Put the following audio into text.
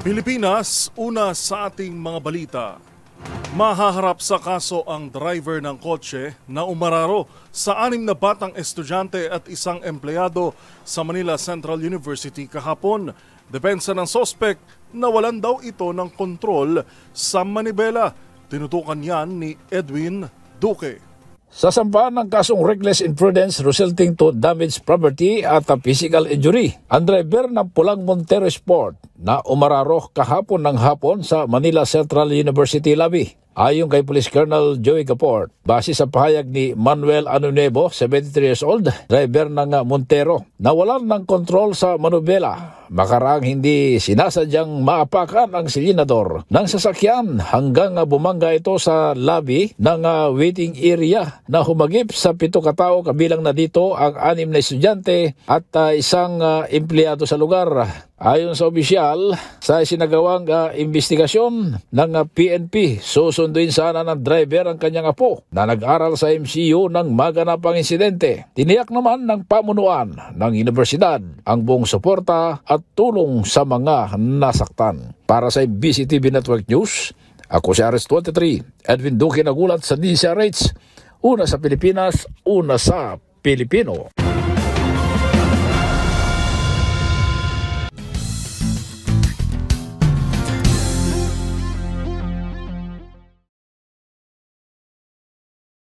Pilipinas, una sa ating mga balita. Mahaharap sa kaso ang driver ng kotse na umararo sa 6 na batang estudyante at isang empleyado sa Manila Central University kahapon. Depensa ng sospek na walan daw ito ng kontrol sa manibela. Tinutukan yan ni Edwin Duque. Sasampahan ng kasong reckless imprudence resulting to damaged property at physical injury, ang driver ng pulang Montero Sport na umararo kahapon ng hapon sa Manila Central University lobby. Ayon kay Police Colonel Joey Gaport, base sa pahayag ni Manuel Anunevo, 73 years old, driver ng Montero, nawalan ng kontrol sa manubela. Makaraang hindi sinasadyang maapakan ang silinador ng sasakyan hanggang bumangga ito sa lobby ng waiting area na humagip sa 7 katao, kabilang na dito ang 6 na estudyante at isang empleyado sa lugar. Ayon sa opisyal, sa isinagawang investigasyon ng PNP, susunduin sana ng driver ang kanyang apo na nag-aral sa MCU ng maganapang insidente. Tiniyak naman ng pamunuan ng universidad ang buong suporta at tulong sa mga nasaktan. Para sa BCTV Network News, ako si RS23, Edwin Duque, nagulat sa DCRH. Una sa Pilipinas, una sa Pilipino.